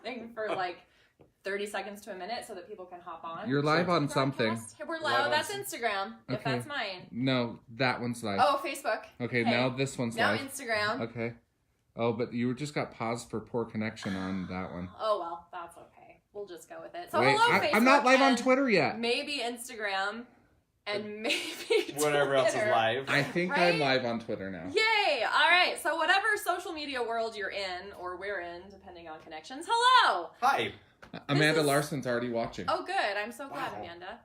something for like 30 seconds to a minute so that people can hop on. You're live on something. We're live. Oh, that's Instagram, if that's mine. No, that one's live. Oh, Facebook. Okay, now this one's live. Now Instagram. Okay. Oh, but you just got paused for poor connection on that one. Oh, well, that's okay. We'll just go with it. So wait, hello, Facebook. I'm not live on Twitter yet. Maybe Instagram. And maybe whatever else is live. I think I'm live on Twitter now. Yay! All right. So whatever social media world you're in, or we're in, depending on connections. Hello. Hi. Amanda Larson's already watching. Oh, good. I'm so glad, Amanda.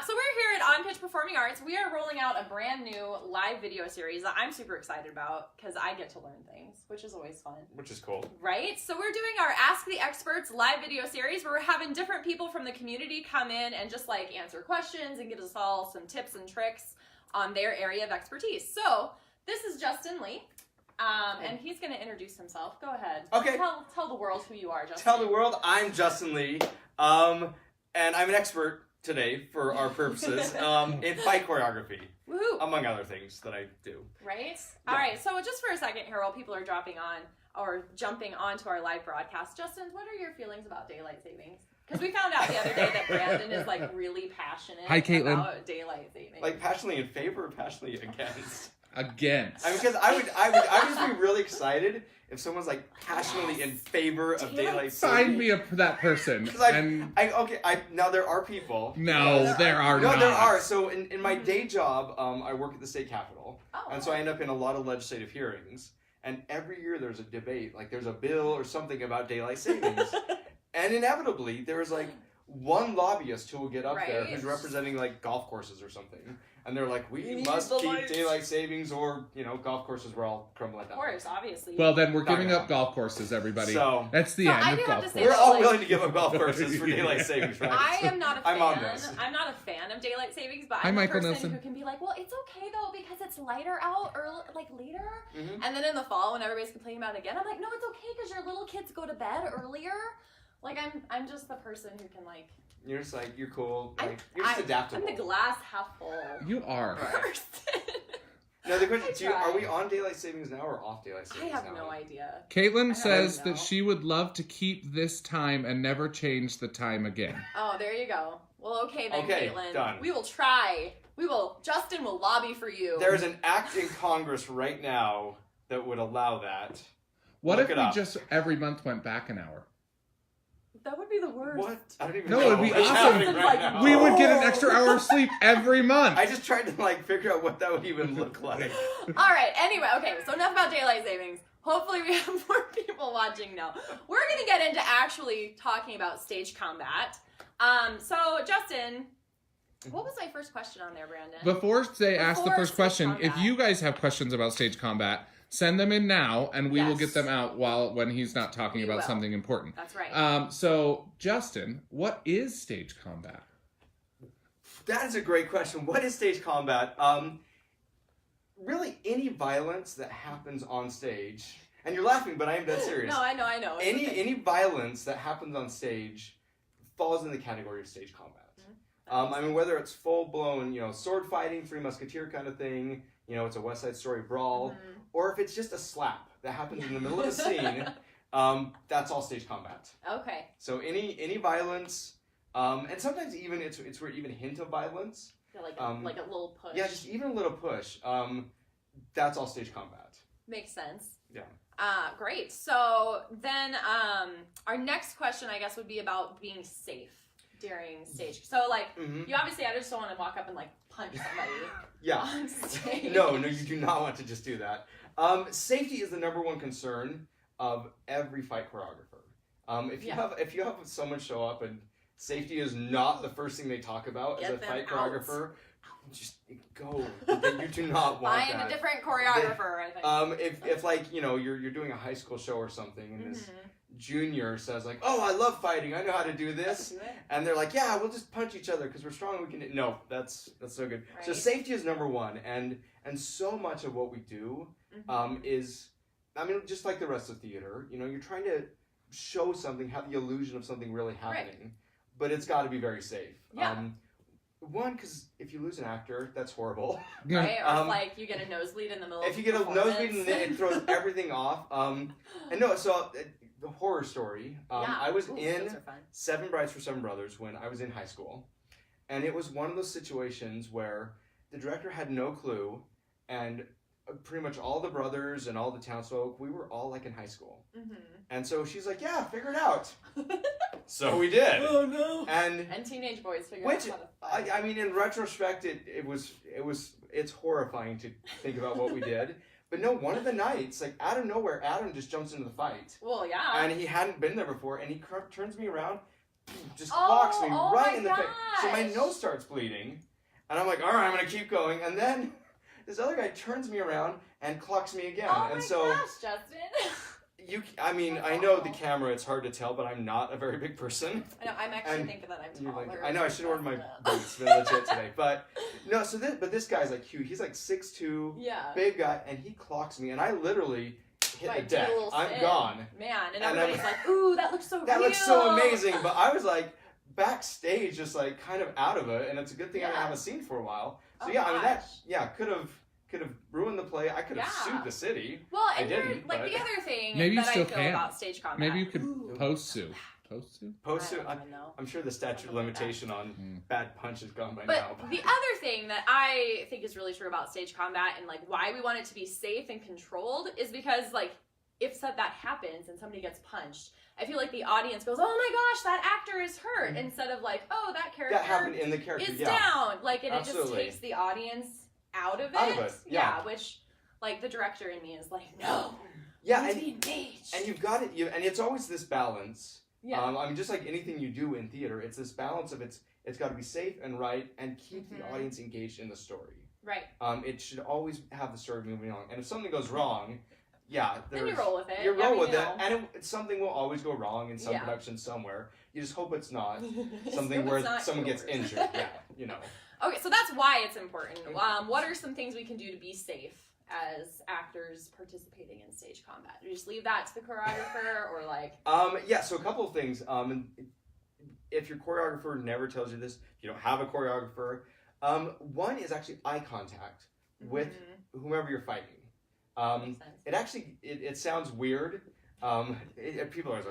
So we're here at On Pitch Performing Arts. We are rolling out a brand new live video series that I'm super excited about because I get to learn things, which is always fun. Which is cool. Right? So we're doing our Ask the Experts live video series where we're having different people from the community come in and just like answer questions and give us all some tips and tricks on their area of expertise. So this is Justin Lee. And he's going to introduce himself. Go ahead. Okay. Tell the world who you are, Justin. Tell the world I'm Justin Lee. And I'm an expert today for our purposes in fight choreography. Woohoo! Among other things that I do. Right? Yeah. All right. So just for a second here while people are dropping on or jumping onto our live broadcast, Justin, what are your feelings about daylight savings? Because we found out the other day that Brandon is like really passionate about daylight savings. Like passionately in favor or passionately against? Against. I mean, because I would just be really excited if someone's like passionately in favor of daylight saving. Find me that person. Now there are people. No, there are not. No, there are. So in my day job, I work at the state capitol, and so I end up in a lot of legislative hearings. And every year there's a debate, like there's a bill or something about daylight savings, and inevitably there is like one lobbyist who will get up there who's representing like golf courses or something. And they're like, we must keep daylight savings or, golf courses will all crumble at that. Of course, obviously. Well, then we're giving up golf courses, everybody. So, that's the end of golf courses. We're all willing to give up golf courses for daylight savings, right? I am not a fan. I'm on this. I'm not a fan of daylight savings, but I'm a person who can be like, well, it's okay, though, because it's lighter out or like later. Mm-hmm. And then in the fall, when everybody's complaining about it again, I'm like, no, it's okay, because your little kids go to bed earlier. Like, I'm just the person who can, like... You're just like, you're cool. Like, you're just adaptable. I'm the glass half full. You are. Person. Now, the question, are we on daylight savings now or off daylight savings now? I have no idea. Caitlin says that she would love to keep this time and never change the time again. Oh, there you go. Well, okay then, Caitlin. Done. We will try. Justin will lobby for you. There's an act in Congress right now that would allow that. What if we just every month went back an hour? That would be the worst. What? I don't even know. No, it would be awesome. We would get an extra hour of sleep every month. I just tried to figure out what that would even look like. All right. Anyway, okay. So enough about daylight savings. Hopefully we have more people watching now. We're going to get into actually talking about stage combat. So Justin, what was my first question on there, Brandon? Before they ask the first question, if you guys have questions about stage combat, send them in now, and we will get them out when he's not talking about something important. That's right. So, Justin, what is stage combat? That is a great question. What is stage combat? Really, any violence that happens on stage, and you're laughing, but I am dead serious. No, I know. Any violence that happens on stage falls in the category of stage combat. I mean, whether it's full-blown, sword fighting, Three Musketeer kind of thing, it's a West Side Story brawl, or if it's just a slap that happens in the middle of a scene, that's all stage combat. Okay. So any violence, and sometimes even it's where even hint of violence. Yeah, like a little push. Yeah, just even a little push. That's all stage combat. Makes sense. Yeah. Great. So then our next question, I guess, would be about being safe during stage. So you obviously, I just don't want to walk up and punch somebody on stage. No, you do not want to just do that. Safety is the number one concern of every fight choreographer. If you have someone show up and safety is not the first thing they talk about as a fight choreographer, just go. You do not want that. I am a different choreographer, I think. If you're doing a high school show or something and this junior says oh, I love fighting, I know how to do this, and they're like, yeah, we'll just punch each other because we're strong, we can. No, that's so good. Right. So safety is number one, and so much of what we do is, I mean, just like the rest of theater, you're trying to show something, have the illusion of something really happening, but it's got to be very safe. Yeah. One, because if you lose an actor, that's horrible. Right? Or you get a nosebleed in the middle of If you get a nosebleed and it throws everything off. And no, so the horror story. I was in Seven Brides for Seven Brothers when I was in high school. And it was one of those situations where the director had no clue, and pretty much all the brothers and all the townsfolk, we were all like in high school. Mm-hmm. And so she's like, yeah, figure it out. So we did. Oh no. And teenage boys figured out how to fight. I mean, in retrospect, it's horrifying to think about what we did. But no, one of the nights, like out of nowhere, Adam just jumps into the fight. Well, yeah. And he hadn't been there before, and he turns me around, just clocks me right in the face. So my nose starts bleeding, and I'm like, all right, I'm gonna keep going. And then this other guy turns me around and clocks me again. Oh and my so gosh, Justin. I know the camera, it's hard to tell, but I'm not a very big person. I know, I'm actually thinking that I'm taller. Like, I know, I should order my boots, been legit today. But no, but this guy's like huge. He's like 6'2", big guy, and he clocks me, and I literally hit the deck. I'm gone. Man, and everybody's like, ooh, that looks so real. That looks so amazing. But I was like backstage, just like kind of out of it, and it's a good thing I haven't seen for a while. So I mean that could have ruined the play. I could have sued the city. Well, and I didn't. Like the other thing maybe that you still I feel about stage combat. Maybe you could post-sue. Post-sue? Post-sue? I don't even know. I'm sure the statute of limitation on bad punch is gone by but now. But the other thing that I think is really true about stage combat and like why we want it to be safe and controlled is because like if that happens and somebody gets punched, I feel like the audience goes, oh my gosh, that actor is hurt, instead of like, oh, that character that happened in the character is down. Like, and it just takes the audience out of it. Yeah, which like the director in me is like, no. Yeah, and be engaged. And you've got it. And it's always this balance. Yeah. I mean, just like anything you do in theater, it's this balance of it's got to be safe and right, and keep the audience engaged in the story. Right. It should always have the story moving along. And if something goes wrong, then you roll with it. You roll with it, and something will always go wrong in some production somewhere. You just hope it's not something where someone gets injured. Yeah, you know. Okay, so that's why it's important. What are some things we can do to be safe as actors participating in stage combat? Do you just leave that to the choreographer, or like? So a couple of things. If your choreographer never tells you this, if you don't have a choreographer, one is actually eye contact with whomever you're fighting. It sounds weird. People are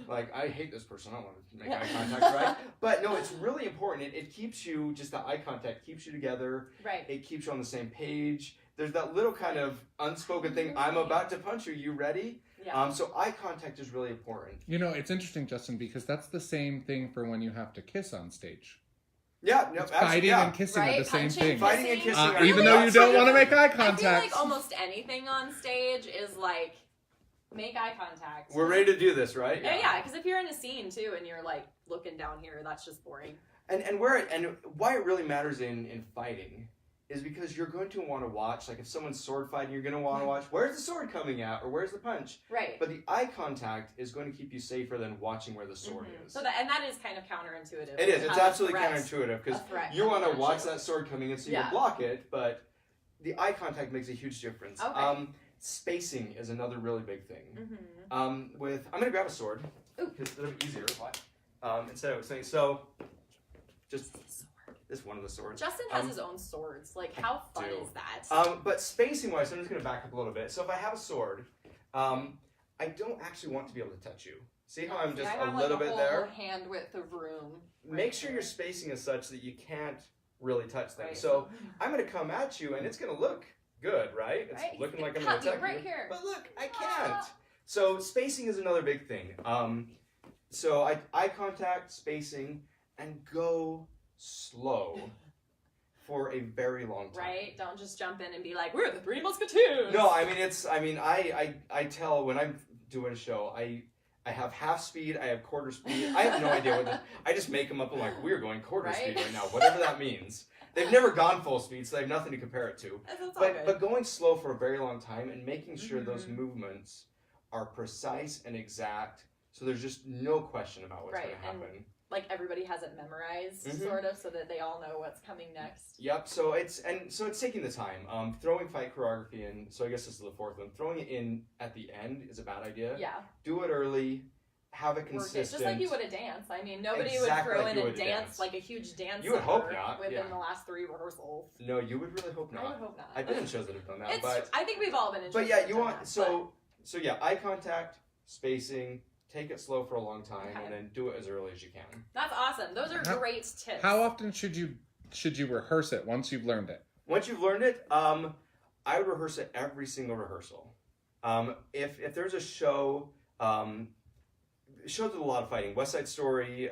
like, I hate this person. I don't want to make eye contact, right? But no, it's really important. It keeps you, just the eye contact keeps you together. Right. It keeps you on the same page. There's that little kind of unspoken thing. I'm about to punch you. You ready? Yeah. So eye contact is really important. You know, it's interesting, Justin, because that's the same thing for when you have to kiss on stage. Yeah, no, fighting and kissing are the same thing. Fighting and kissing, even though you don't want to make eye contact. I feel like almost anything on stage is like, make eye contact. We're ready to do this, right? Yeah, because if you're in a scene too and you're like looking down here, that's just boring. And why it really matters in fighting is because you're going to want to watch, like if someone's sword fighting, you're going to want to watch, where's the sword coming at, or where's the punch? Right. But the eye contact is going to keep you safer than watching where the sword is. So that is kind of counterintuitive. It is. It's absolutely counterintuitive because you want to watch that sword coming in so you block it, but the eye contact makes a huge difference. Okay. Spacing is another really big thing. I'm going to grab a sword because it'll be easier. Instead of saying just this one of the swords. Justin has his own swords. Like, how fun is that? But spacing-wise, I'm just going to back up a little bit. So if I have a sword, I don't actually want to be able to touch you. See how I'm just a little bit there? Hand width of room. Make sure your spacing is such that you can't really touch them. Right. So I'm going to come at you, and it's going to look good, right? It's looking like I'm going to attack you. Here. But look, I can't. So spacing is another big thing. So eye contact, spacing, and go slow for a very long time. Right? Don't just jump in and be like, we're the Three Musketeers. No, I tell when I'm doing a show, I have half speed, I have quarter speed. I have no idea what I just make them up. I'm like, we're going quarter speed right now, whatever that means. They've never gone full speed, so they have nothing to compare it to. But going slow for a very long time and making sure those movements are precise and exact, so there's just no question about what's going to happen. And like everybody has it memorized, sort of, so that they all know what's coming next. Yep. So it's taking the time. Throwing fight choreography in. So I guess this is the fourth one. Throwing it in at the end is a bad idea. Yeah. Do it early. Have it consistent. Just like you would a dance. I mean, nobody would throw in a dance, like a huge dance. You would hope not. Within the last 3 rehearsals. No, you would really hope not. I would hope not. I've been in shows that have done that, but I think we've all been in shows. But yeah, you want eye contact, spacing, take it slow for a long time, and then do it as early as you can. That's awesome. Those are great tips. How often should you rehearse it once you've learned it? Once you've learned it, I would rehearse it every single rehearsal. If there's a show, shows with a lot of fighting, West Side Story,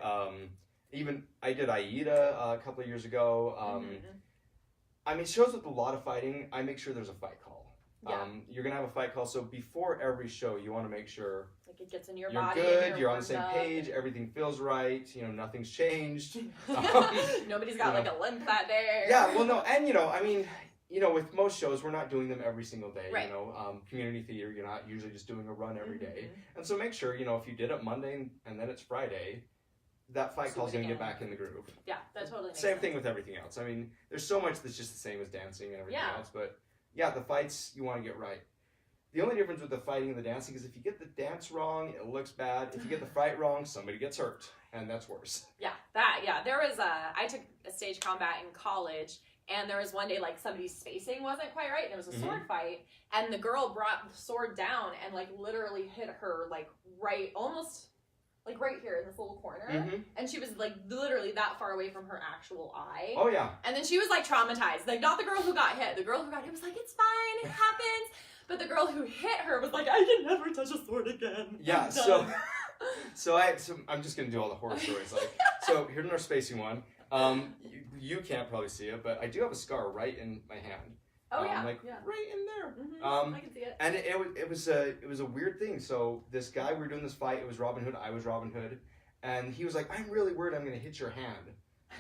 even I did Aida a couple of years ago. I mean, shows with a lot of fighting, I make sure there's a fight call. Yeah. You're gonna have a fight call, so before every show, you want to make sure like it gets in your you're body. good, you're on the same page, everything feels right. Nothing's changed. Nobody's got like a limp that day. Yeah, well, no, and I mean, with most shows, we're not doing them every single day. Right. Community theater, you're not usually just doing a run every day, and so make sure if you did it Monday and then it's Friday, that fight call's gonna get back in the groove. Yeah, that totally makes Same sense. thing with everything else. I mean, there's so much that's just the same as dancing and everything else, but yeah, the fights you want to get right. The only difference with the fighting and the dancing is if you get the dance wrong, it looks bad. If you get the fight wrong, somebody gets hurt, and that's worse. Yeah, there was I took a stage combat in college, and there was one day like somebody's spacing wasn't quite right, and there was a sword fight, and the girl brought the sword down and like literally hit her like almost like right here in this little corner, and she was like literally that far away from her actual eye. Oh yeah. And then she was like traumatized. Like not the girl who got hit. The girl who got hit was like, it's fine, it happens. But the girl who hit her was like, I can never touch a sword again. Yeah. So I'm just gonna do all the horror stories. Like so here's our spacing one. You can't probably see it, but I do have a scar right in my hand. Oh right in there. I can see it. And it was a weird thing. So this guy, we were doing this fight. It was Robin Hood. I was Robin Hood, and he was like, "I'm really worried. I'm going to hit your hand."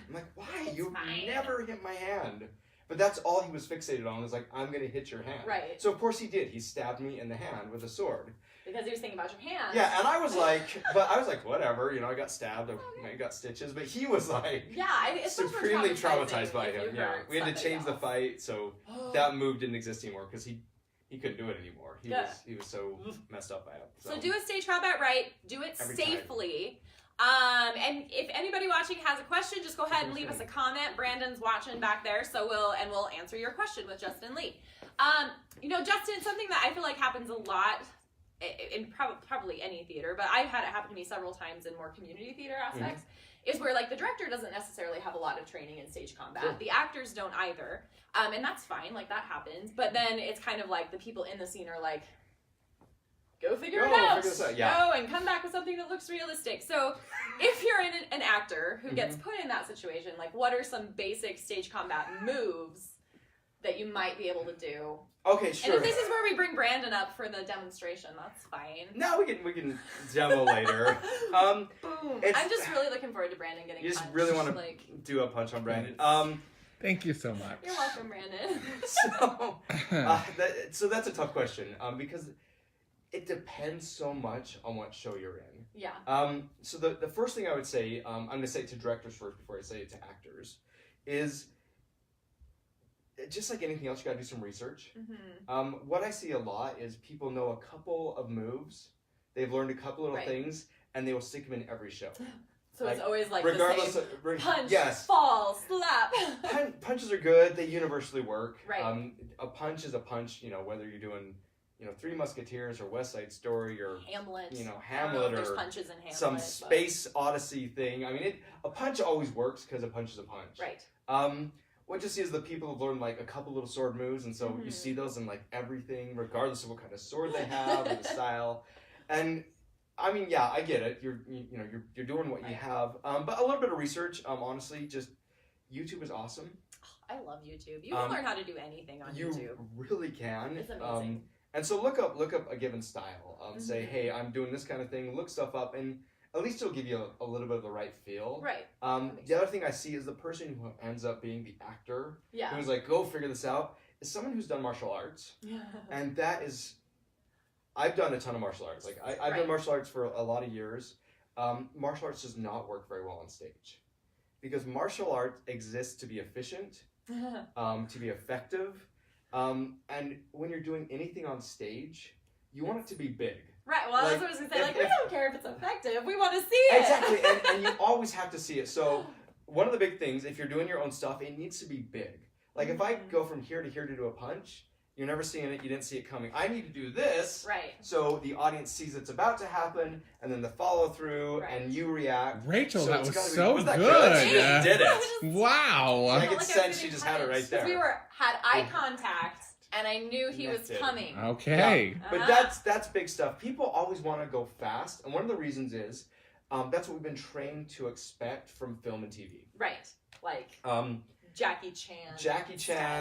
I'm like, "Why? You never hit my hand." But that's all he was fixated on. Was like, "I'm going to hit your hand." Right. So of course he did. He stabbed me in the hand with a sword. Because he was thinking about your hand. Yeah, and I was like, whatever. I got stabbed. I got stitches. But he was like, it's supremely traumatized by him. Yeah, we had to change the else. fight, so that move didn't exist anymore because he couldn't do it anymore. He was so messed up by it. So do a stage combat right. Do it safely. And if anybody watching has a question, just go ahead and leave us a comment. Brandon's watching back there, so we'll answer your question with Justin Lee. Justin, something that I feel like happens a lot in probably any theater, but I've had it happen to me several times in more community theater aspects, is where like the director doesn't necessarily have a lot of training in stage combat. Sure. The actors don't either. And that's fine, like that happens. But then it's kind of like the people in the scene are like, go figure it out. Go and come back with something that looks realistic. So if you're an actor who gets put in that situation, like what are some basic stage combat moves that you might be able to do? Okay, sure. And if this is where we bring Brandon up for the demonstration, that's fine. No, we can demo later. Boom. I'm just really looking forward to Brandon getting punched. You just really want to do a punch on Brandon. Thank you so much. You're welcome, Brandon. So that's a tough question because it depends so much on what show you're in. Yeah. So the first thing I would say, I'm going to say it to directors first before I say it to actors, is just like anything else, you got to do some research. What I see a lot is people know a couple of moves, they've learned a couple little things, and they will stick them in every show. So it's always like regardless the same. Punch, yes. fall, slap. Punches are good. They universally work. Right. A punch is a punch. Whether you're doing Three Musketeers or West Side Story or Hamlet. Hamlet there's or punches in Hamlet, some space odyssey thing. I mean, a punch always works because a punch is a punch. Right. What you see is the people have learned like a couple little sword moves, and so you see those in like everything, regardless of what kind of sword they have or the style. And I mean, yeah, I get it. You're doing what you have, but a little bit of research. Honestly, just YouTube is awesome. I love YouTube. You can learn how to do anything on YouTube. You really can. It's amazing. And so look up a given style. Say, hey, I'm doing this kind of thing. Look stuff up, and at least it'll give you a little bit of the right feel. Right. The other thing I see is the person who ends up being the actor, who's like, go figure this out, is someone who's done martial arts. And that is, I've done a ton of martial arts. Like I've done martial arts for a lot of years. Martial arts does not work very well on stage because martial art exists to be efficient, to be effective. And when you're doing anything on stage, you want it to be big. Right, well, that's what I was going to say. We don't care if it's effective. We want to see it. Exactly, and you always have to see it. So one of the big things, if you're doing your own stuff, it needs to be big. Like if I go from here to here to do a punch, You're never seeing it. You didn't see it coming. I need to do this. Right. So the audience sees it's about to happen, and then the follow through, and you react. Rachel, So that it's was gotta be- so was that good. She just did it. Wow. I could sense she just had it right there. We had eye contact, and I knew he was coming. Okay. Yeah. But that's big stuff. People always want to go fast, and one of the reasons is that's what we've been trained to expect from film and TV. Right. Like Jackie Chan,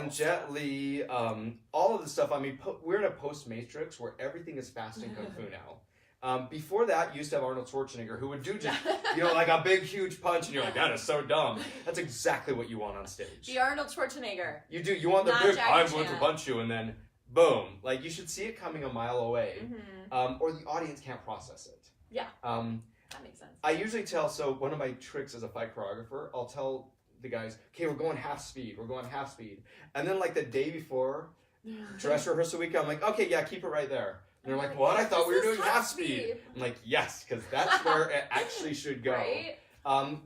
Jet Li, all of the stuff. I mean, we're in a post-Matrix where everything is fast in Kung Fu now. Before that, you used to have Arnold Schwarzenegger who would do just, like a big, huge punch, and you're like, that is so dumb. That's exactly what you want on stage. The Arnold Schwarzenegger. You do. You want the big, I'm going to punch you, and then boom. Like, you should see it coming a mile away, or the audience can't process it. Yeah. That makes sense. I usually tell, so one of my tricks as a fight choreographer, I'll tell the guys, okay, we're going half speed. And then like the day before, dress rehearsal week, I'm like, okay, yeah, keep it right there. And they're like, what? I thought we were doing half speed. I'm like, yes, because that's where it actually should go. Right?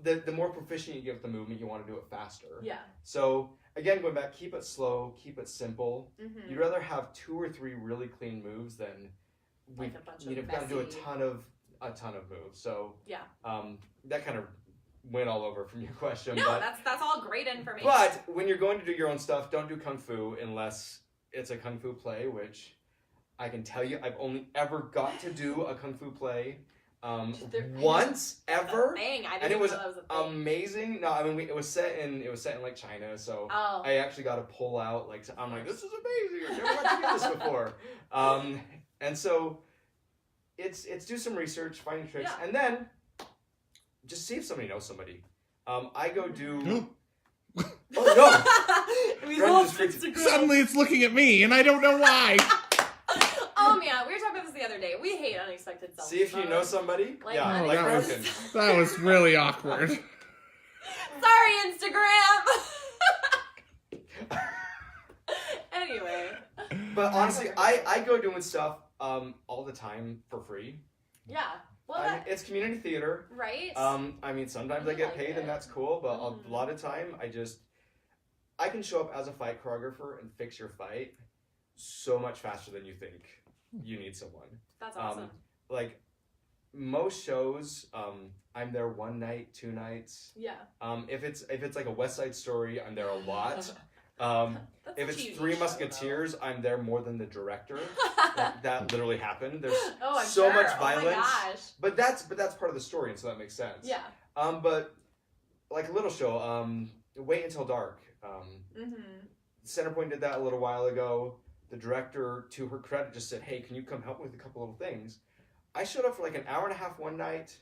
The more proficient you get with the movement, you want to do it faster. Yeah. So again, going back, keep it slow, keep it simple. You'd rather have 2 or 3 really clean moves than like a bunch of you've got to do a ton of moves. So that kind of went all over from your question. No, but that's all great information. But when you're going to do your own stuff, don't do Kung Fu unless it's a Kung Fu play, which I can tell you I've only ever got to do a Kung Fu play once ever, and it was amazing. No, I mean it was set in like China, so I actually got to pull out like I'm like, this is amazing. I've never got to do this before, and so it's do some research, find tricks, and then just see if somebody knows somebody. I go do. Oh no! We lost Instagram. Suddenly it's looking at me, and I don't know why. Oh man, we were talking about this the other day. We hate unexpected selfies. See if you know somebody. Like, yeah, like Broken. That was really awkward. Sorry, Instagram. Anyway. But honestly, I go doing stuff all the time for free. Yeah. Well, it's community theater. Right. I mean, sometimes I get paid and that's cool, but a lot of time I can show up as a fight choreographer and fix your fight so much faster than you think you need someone. That's awesome. Like most shows, I'm there 1 night, 2 nights. Yeah. If it's like a West Side Story, I'm there a lot. If it's Three Musketeers, I'm there more than the director. That literally happened. There's so much violence. Oh my gosh. But that's part of the story, and so that makes sense. Yeah. But like a little show, Wait Until Dark. Centerpoint did that a little while ago. The director, to her credit, just said, "Hey, can you come help me with a couple little things?" I showed up for like an hour and a half one night,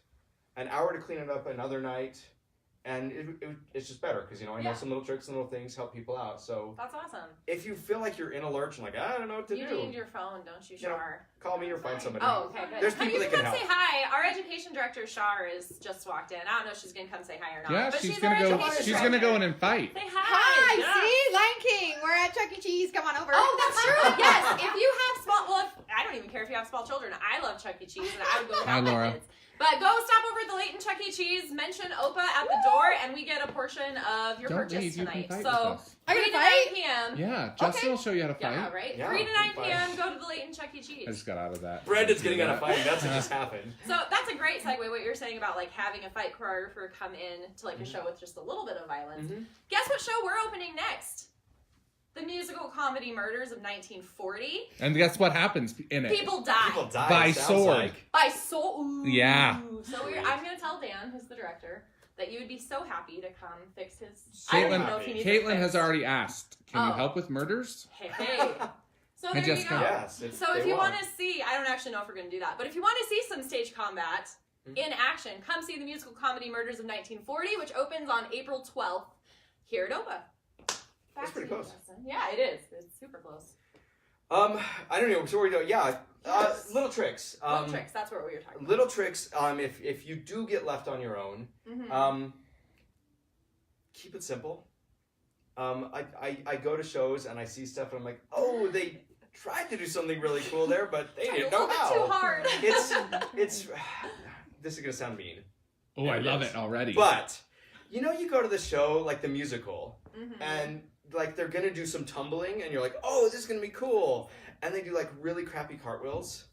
an hour to clean it up another night. And it's just better because, I know some little tricks and little things help people out. So that's awesome. If you feel like you're in a lurch and like, I don't know what to do. You need your phone, don't you, Shar? Call me or find somebody. Oh, okay, good. There's people that can help. Say hi. Our education director, Shar, is just walked in. I don't know if she's going to come say hi or not. Yeah, but she's gonna go in and fight. Say hi. Hi, see? Lion King. We're at Chuck E. Cheese. Come on over. Oh, that's true. Yes. If you have I don't even care if you have small children. I love Chuck E. Cheese, and I would go without my kids. But go stop over at the Layton Chuck E. Cheese, mention Opa at the door, and we get a portion of your purchase tonight. So 3 to 9 p.m. Yeah, Justin will show you how to fight. Yeah, right? Yeah, 3 to 9 p.m., go to the Layton Chuck E. Cheese. I just got out of that. Brandon's getting out of fighting. That's what just happened. So that's a great segue, what you're saying about like having a fight choreographer come in to like a show with just a little bit of violence. Guess what show we're opening next? The musical comedy Murders of 1940. And guess what happens in it? People die. By sword. By sword. Ooh. Yeah. So I'm going to tell Dan, who's the director, that you would be so happy to come fix his... Caitlin has already asked, can you help with murders? Hey. So there you go. Yes, so if you want to see, I don't actually know if we're going to do that, but if you want to see some stage combat in action, come see the musical comedy Murders of 1940, which opens on April 12th here at OPA. That's pretty close. Yeah, it is. It's super close. I don't know. So we're doing, little tricks. Little tricks. That's what we were talking about. Little tricks. If you do get left on your own, keep it simple. I go to shows and I see stuff and I'm like, oh, they tried to do something really cool there, but they didn't know how. Too hard. It's. This is gonna sound mean. Oh, I love it already. But you go to the show like the musical, and like they're gonna do some tumbling, and you're like, oh, this is gonna be cool, and they do like really crappy cartwheels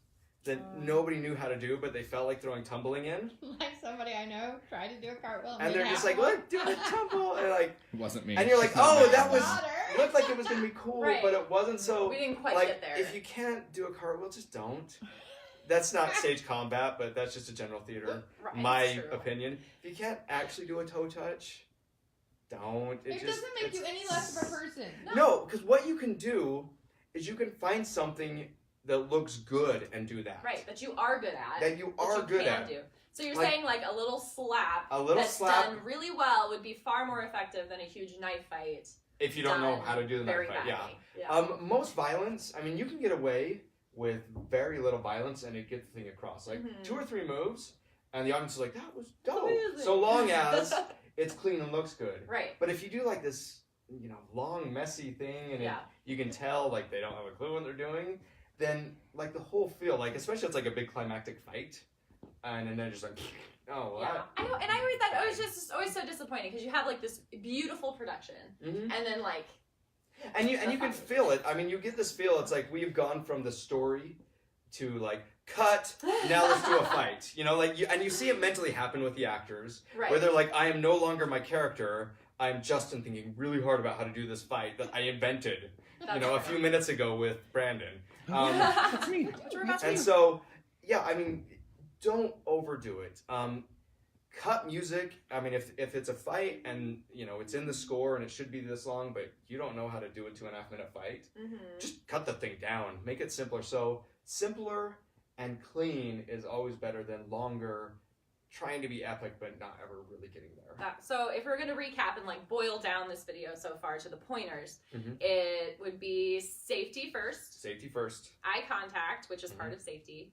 that nobody knew how to do, but they felt like throwing tumbling in. Like somebody I know tried to do a cartwheel. And they're just like, look, do the tumble. And like, it wasn't me. And you're like, She's not oh, mad. that was, looked like it was going to be cool, Right. but it wasn't. So, we didn't quite like, get there. if you can't do a cartwheel, just don't. That's not stage combat, but that's just a general theater, Right, my it's true. opinion. If you can't actually do a toe touch, don't. It doesn't make you any less of a person. No, because what you can do is you can find something that looks good and do that. Right, that you are good at. That you are good can at. do. So you're Like, saying like a little slap that's done really well would be far more effective than a huge knife fight. If you don't know done how to do the knife very fight, badly. yeah. Most violence, I mean, you can get away with very little violence and it gets the thing across. Like 2 or 3 moves, and the audience is like, that was dope. Amazing. So long as it's clean and looks good. Right. But if you do like this, long, messy thing, and you can tell like they don't have a clue what they're doing, then like the whole feel, like especially it's like a big climactic fight, and then they're just like, oh, what? Yeah, I know, and I always thought it was just always so disappointing because you have like this beautiful production, and then like, and you can feel it. I mean, you get this feel. It's like we've gone from the story to like cut. Now let's do a fight. Like you see it mentally happen with the actors, right. where they're like, I am no longer my character. I'm Justin thinking really hard about how to do this fight that I invented, a few minutes ago with Brandon. That's me. And so, yeah, I mean, don't overdo it. Cut music. I mean, if it's a fight and it's in the score and it should be this long, but you don't know how to do a 2.5 minute fight, just cut the thing down. Make it simpler. So simpler and clean is always better than longer, trying to be epic but not ever really getting there. So if we're gonna recap and like boil down this video so far to the pointers, it would be safety first. Safety first. Eye contact, which is part of safety.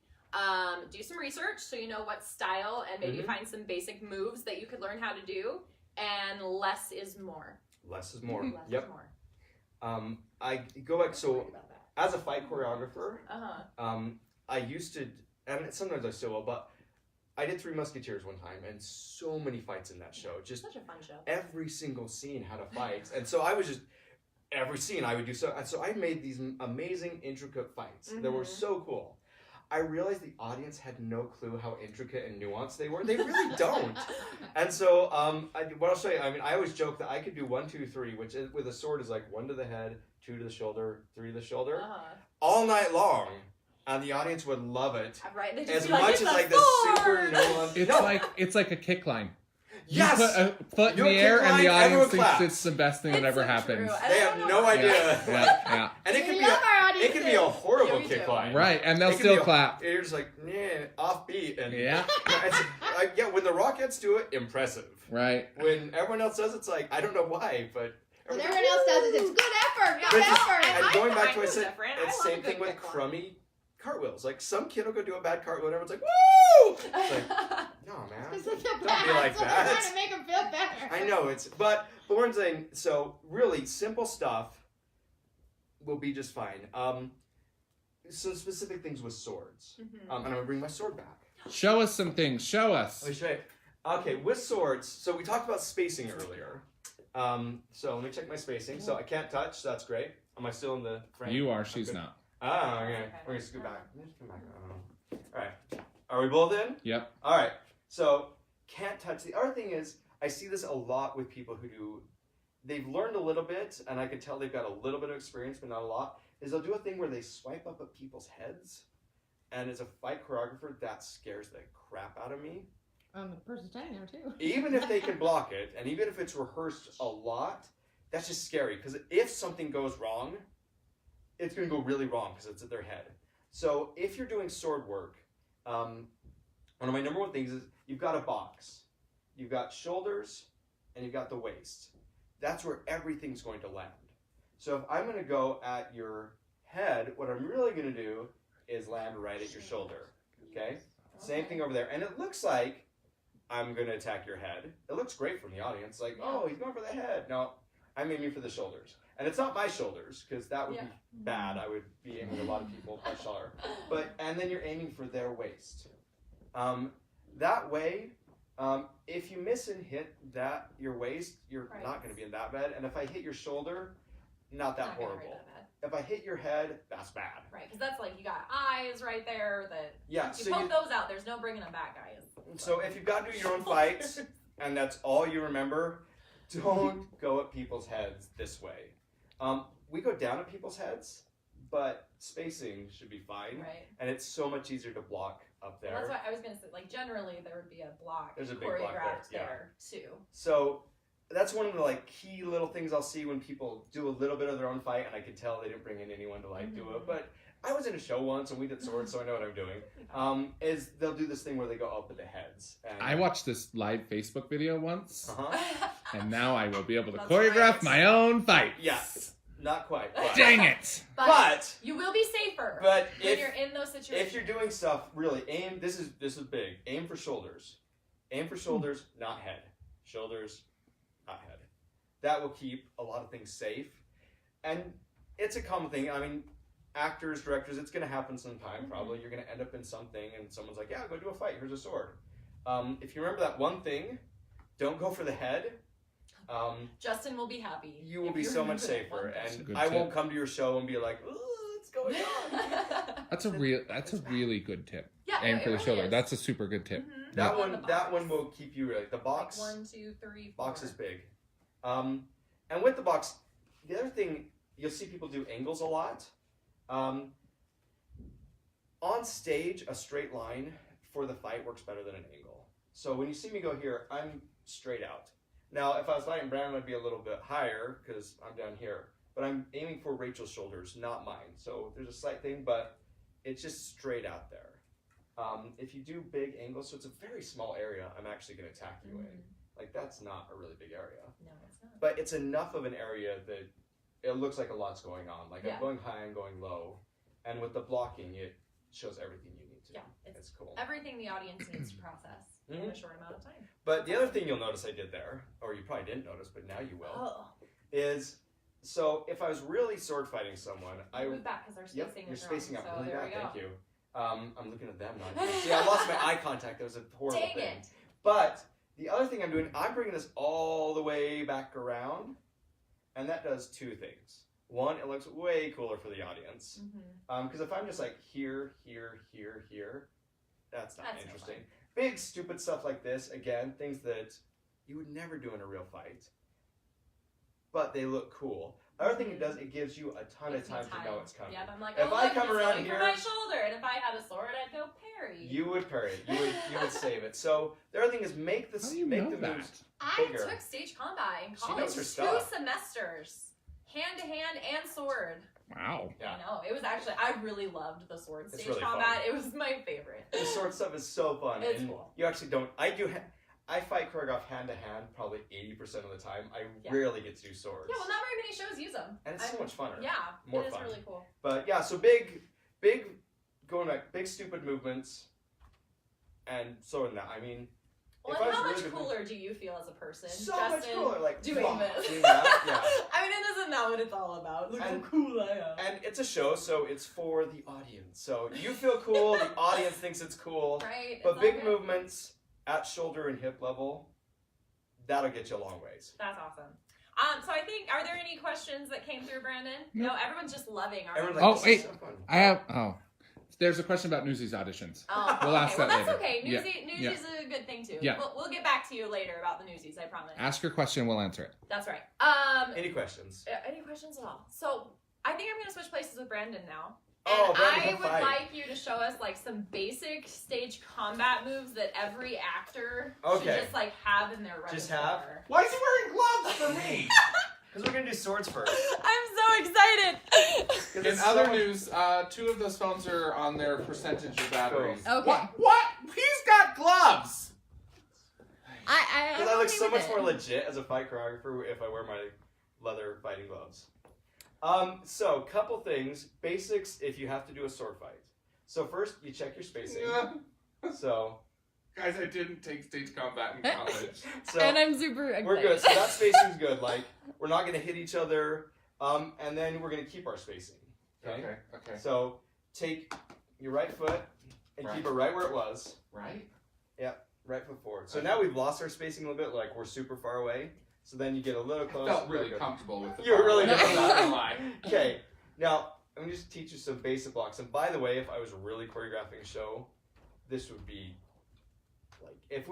Do some research so you know what style and maybe find some basic moves that you could learn how to do. And less is more. Less is more. Less Yep. is more. I go back. So as a fight choreographer, I used to, and sometimes I still will, but I did Three Musketeers one time, and so many fights in that show. Just such a fun show. Every single scene had a fight, and so I was just every scene I would do so. So I made these amazing, intricate fights that were so cool. I realized the audience had no clue how intricate and nuanced they were. They really don't. And so, what I'll show you, I mean, I always joke that I could do 1, 2, 3, which is, with a sword is like 1 to the head, 2 to the shoulder, 3 to the shoulder, all night long. And the audience would love it. Right. They just As be like, much it's as a like the super sword! nuanced. It's like a kick line. Yes! You put a foot in Do the a air kick and the line, audience everyone thinks claps. it's the best thing that It's ever so happens. true. They have no idea. Yeah. And it could We be love our it could be a audiences. horrible Yeah, we kick do. line. Right, and they'll It could still be clap. You're just like, offbeat. And Yeah. when the Rockettes do it, impressive. Right. When everyone else does it, it's like, I don't know why, but... When everyone else does it, it's good effort, But good just- effort. and going back to what I Mine's said, different. I it's love a same good thing with kick line. crummy cartwheels. Like, some kid will go do a bad cartwheel and everyone's like, woo! It's like, no, man. It's like Don't bad. be like so they're that. trying to make them feel better. I know, but what I'm saying, so really simple stuff will be just fine. Some specific things with swords. And I'm going to bring my sword back. Show us some things. Show us. Let me show you. Okay, with swords, so we talked about spacing earlier. So let me check my spacing. So I can't touch, so that's great. Am I still in the frame? You are, I'm she's good. not. Ah, okay. We're going to scoot back. Let's come back. Alright. Are we both in? Yep. Alright. So, can't touch. The other thing is, I see this a lot with people who do, they've learned a little bit, and I can tell they've got a little bit of experience, but not a lot, is they'll do a thing where they swipe up at people's heads, and as a fight choreographer, that scares the crap out of me. The person's standing there too. Even if they can block it, and even if it's rehearsed a lot, that's just scary, because if something goes wrong, it's going to go really wrong, because it's at their head. So, if you're doing sword work, one of my number one things is, you've got a box. You've got shoulders, and you've got the waist. That's where everything's going to land. So if I'm going to go at your head, what I'm really going to do is land right at your shoulder. Okay? Same thing over there. And it looks like I'm going to attack your head. It looks great from the audience. Like, oh, he's going for the head. No, I'm aiming for the shoulders. And it's not my shoulders, because that would be bad. I would be aiming at a lot of people much taller. And then you're aiming for their waist. That way, if you miss and hit your waist, you're not going to be in that bad. And if I hit your shoulder, not that Not gonna hurt horrible. that bad. If I hit your head, that's bad. Right, because that's like you got eyes right there that Yeah, you so poke those out. There's no bringing them back, guys. So if you've got to do your own fights and that's all you remember, don't go at people's heads this way. We go down at people's heads, but spacing should be fine. Right. And it's so much easier to block up there. Well, that's what I was gonna say. Like generally, there would be a block There's a big choreographed block there, there too. So that's one of the like key little things I'll see when people do a little bit of their own fight, and I can tell they didn't bring in anyone to like do it. But I was in a show once and we did swords, so I know what I'm doing. Is they'll do this thing where they go up at the heads. And I watched this live Facebook video once, and now I will be able to That's choreograph right. my own fight. Yeah, not quite. But, Dang it! but you will be safer but when you're in those situations. if you're doing stuff, really aim. This is big. Aim for shoulders. Aim for shoulders, not head. Shoulders, not head. That will keep a lot of things safe, and it's a common thing. I mean, actors, directors, it's going to happen sometime. Probably you're going to end up in something, and someone's like, "Yeah, go do a fight. Here's a sword." If you remember that one thing, don't go for the head. Justin will be happy. You will if be you so much remember that one safer, thing. and Good I tip. won't come to your show and be like, "Ooh, what's going on?" That's a really good tip. Yeah, Aim it for the really shoulder. is. That's a super good tip. Mhm. That On the that box. one will keep you like the box. Like 1, 2, 3, 4. Box is big. And with the box, the other thing, you'll see people do angles a lot. On stage, a straight line for the fight works better than an angle. So when you see me go here, I'm straight out. Now, if I was fighting Brandon, I'd be a little bit higher because I'm down here. But I'm aiming for Rachel's shoulders, not mine. So there's a slight thing, but it's just straight out there. If you do big angles, so it's a very small area, I'm actually going to attack you in. Like, that's not a really big area. No, it's not. But it's enough of an area that it looks like a lot's going on. Like, Yeah. I'm going high and going low. And with the blocking, it shows everything you need to. Yeah, It's cool. everything the audience needs to process in a short amount of time. But the other thing you'll notice I did there, or you probably didn't notice, but now you will, Oh, is so if I was really sword fighting someone, I move back because our spacing you're is spacing wrong. out So really there bad. we go. Thank you. I'm looking at them now. See, I lost my eye contact. That was a horrible Dang thing. it. But the other thing I'm doing, I'm bringing this all the way back around, and that does two things. One, it looks way cooler for the audience. Because if I'm just like here, that's not That's no interesting. fun. Big, stupid stuff like this, again, things that you would never do in a real fight, but they look cool. The other thing it does, it gives you a ton of Gives me time to know it's coming. Yep, I'm like, If oh, I look, come he's around going here- for my shoulder, and if I had a sword, I'd go parry. You would parry it. You would save it. So the other thing is make How this do you make know the that? moves. I bigger. took stage combat in She college. knows her 2 stuff. semesters, hand to hand and sword. Wow. Yeah. I know it was actually. I really loved the sword It's stage really combat. fun. It was my favorite. The sword stuff is so fun. It's and cool. You actually don't. I fight choreograph hand to hand probably 80% of the time. I Yeah. rarely get to do swords. Yeah, well, not very many shows use them. And it's so much funner. Yeah, More it is fun. really cool. But yeah, so big, going back, big stupid movements, and so that. I mean, Well, if I and was how really much good- cooler do you feel as a person? So Justin, much cooler, like doing blah, this. doing that, yeah. I mean, isn't that what it's all about? Look And- how cool I am. And it's a show, so it's for the audience. So you feel cool, the audience thinks it's cool. Right. But it's big all good. movements at shoulder and hip level, that'll get you a long ways. That's awesome. So I think, are there any questions that came through, Brandon? No. No, everyone's just loving our. Everyone's Oh, this is wait. so fun. I have. There's a question about Newsies auditions. Oh, We'll okay. ask Well, that that's later. okay. Yeah. Newsies is a good thing too. Yeah. We'll get back to you later about the Newsies. I promise. Ask your question, we'll answer it. That's right. Any questions? Any questions at all? So I think I'm gonna switch places with Brandon now. Oh, And Brandon, I come would fight. like you to show us like some basic stage combat moves that every actor Okay. should just like have in their repertoire. Just have? Why is he wearing gloves for me? Because we're going to do swords first. I'm so excited. 'Cause In it's other so- news, 2 of those phones are on their percentage of batteries. Okay. What? He's got gloves! Because I look so much more legit as a fight choreographer if I wear my leather fighting gloves. So, couple things. Basics if you have to do a sword fight. So first, you check your spacing. So, Guys, I didn't take stage combat in college. so And I'm super excited. we're good. So that spacing's good. Like, we're not going to hit each other. And then we're going to keep our spacing. Okay? Okay. So, take your right foot and keep it right where it was. Right? Right foot forward. So now we've lost our spacing a little bit. Like, we're super far away. So then you get a little closer. I felt really comfortable with the You're really good. good. Not gonna lie. Okay, now I'm gonna just teach you some basic blocks. And by the way, if I was really choreographing a show, this would be like if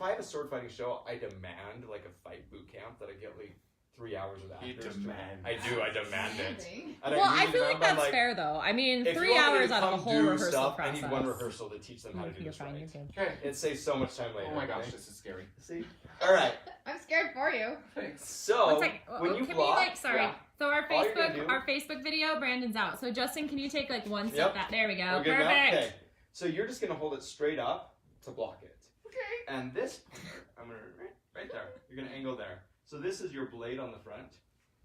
I have a sword fighting show, I demand like a fight boot camp that I get like 3 hours of You actors. demand. I do. I demand it. And Well, I usually feel demand like by, that's fair though. I mean, if 3 you want me to hours out of a come whole do rehearsal stuff, process. I need one rehearsal to teach them how to do You're this fine, right. you're good. Okay. It saves so much time later. Oh my gosh, okay? this is scary. See? All right. I'm scared for you. Thanks. So One sec. when you can block, we like sorry. yeah. So our All you're gonna do- Facebook video, Brandon's out. So Justin, can you take like one step Yep. back? There we go. We're good Perfect. now? Okay. So you're just gonna hold it straight up to block it. Okay. And this part, I'm gonna right there. You're gonna angle there. So this is your blade on the front,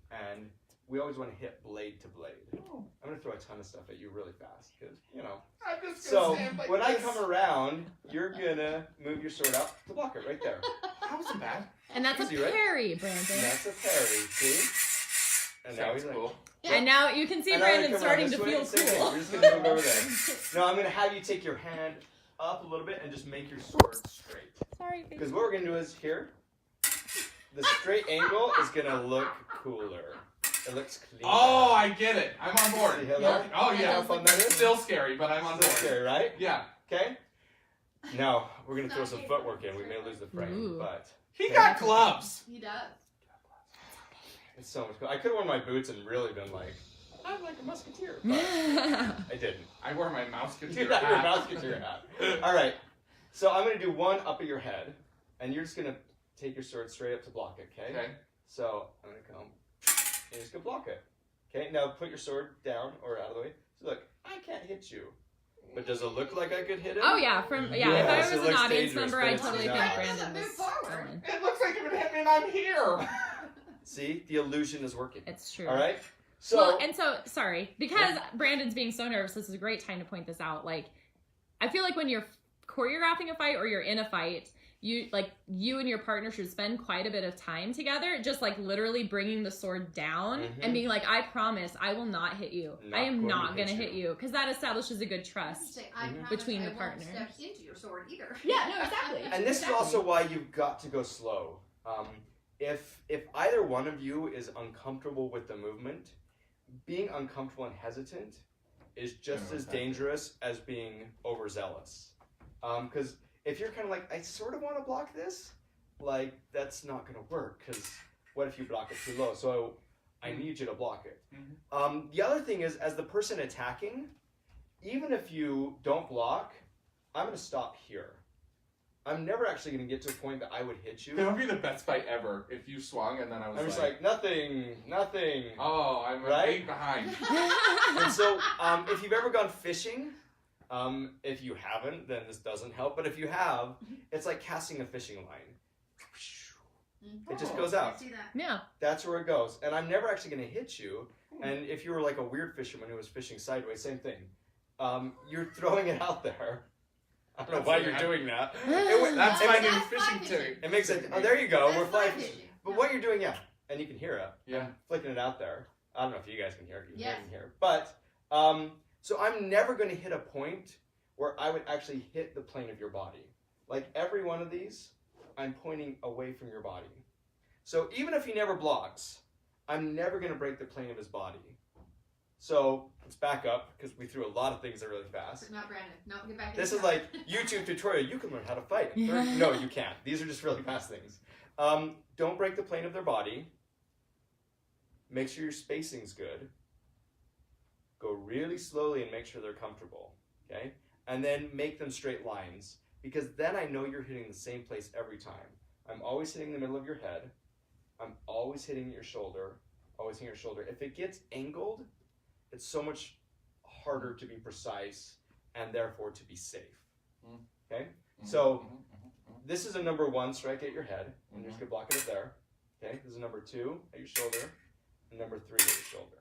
and we always want to hit blade to blade. Oh. I'm gonna throw a ton of stuff at you really fast, because you know. I'm just So stand like when I this. come around, you're gonna move your sword up to block it right there. How was it bad? And that's Easy, a right? parry, And Brandon. that's a parry. See? And now Sounds he's like, cool. And now you can see and now I'm gonna Brandon come around starting this to way, feel same thing. cool. We're just gonna move over there. Now I'm gonna have you take your hand up a little bit and just make your sword straight. Sorry, baby. Because what we're gonna do is here, the straight angle is gonna look cooler. It looks clean. Oh, I get it. I'm on board. See how Yeah. that- Oh how yeah. fun that is? Still scary, but I'm on Still board. scary, right? Yeah. Okay. Now we're gonna throw some footwork in. We may lose the frame, Ooh. but He got gloves. He does. it's so much cool. I could have worn my boots and really been like, I'm like a musketeer, but I didn't. I wore my mouse You computer got your hat. musketeer hat. All right. So I'm gonna do one up at your head, and you're just gonna take your sword straight up to block it. Okay. Okay. So I'm gonna come, and you're just gonna block it. Okay. Now put your sword down or out of the way. So look, I can't hit you, but does it look like I could hit him? Oh yeah, if Yes, I it was an looks audience dangerous, member, but I it's totally not. think Brandon doesn't Brandon move was forward. going. It looks like it would hit me and I'm here. See, the illusion is working. It's true. All right. So Well, and so sorry, because Brandon's being so nervous, this is a great time to point this out. Like, I feel like when you're choreographing a fight or you're in a fight, you and your partner should spend quite a bit of time together, just like literally bringing the sword down and being like, I promise I will not hit you. I am not gonna hit you, because that establishes a good trust. Between the partners. I won't step into your sword either. Yeah, no, exactly. And this is also why you've got to go slow. If either one of you is uncomfortable with the movement, being uncomfortable and hesitant is just as dangerous as being overzealous. Because if you're kind of like, I sort of want to block this, like that's not going to work. Because what if you block it too low? So I need you to block it. The other thing is, as the person attacking, even if you don't block, I'm going to stop here. I'm never actually going to get to a point that I would hit you. That would be the best fight ever if you swung and then I was I'm just like, nothing. oh, I'm Right? a big behind. And so, if you've ever gone fishing, if you haven't, then this doesn't help. But if you have, it's like casting a fishing line. It just goes I out. see that. Yeah. That's where it goes. And I'm never actually going to hit you. And if you were like a weird fisherman who was fishing sideways, same thing. You're throwing it out there. I don't know why you're doing that. That's my new That's fishing fly technique. It makes it. Oh, there you go. That's We're fly fly fishing. fishing. But what you're doing, yeah, and you can hear it. Yeah. I'm flicking it out there. I don't know if you guys can hear it. You Yes. can hear. But so I'm never going to hit a point where I would actually hit the plane of your body. Like every one of these, I'm pointing away from your body. So even if he never blocks, I'm never going to break the plane of his body. So let's back up because we threw a lot of things that are really fast. Not Brandon. No, get back. This in is the like YouTube tutorial. You can learn how to fight. No, you can't. These are just really fast things. Don't break the plane of their body. Make sure your spacing's good. Go really slowly and make sure they're comfortable. Okay? And then make them straight lines, because then I know you're hitting the same place every time. I'm always hitting the middle of your head. I'm always hitting your shoulder. Always hitting your shoulder. If it gets angled, it's so much harder to be precise and therefore to be safe. Okay? So this is a number 1 strike at your head, and you're just gonna block it up there. Okay? This is a number 2 at your shoulder, and number 3 at your shoulder.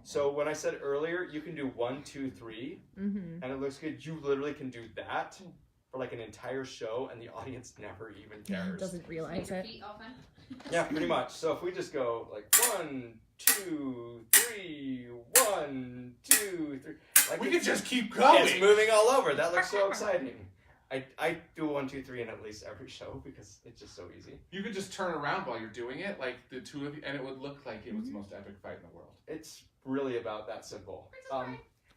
So when I said earlier, you can do 1, 2, 3, and it looks good. You literally can do that for like an entire show, and the audience never even cares. Doesn't realize Your it. feet open. Yeah, pretty much. So if we just go like 1, 2, 3, 1, 2, 3, like We could just keep going. it's moving all over. That looks so exciting. I do 1, 2, 3 in at least every show because it's just so easy. You could just turn around while you're doing it, like the two of you, and it would look like it was the most epic fight in the world. It's really about that simple.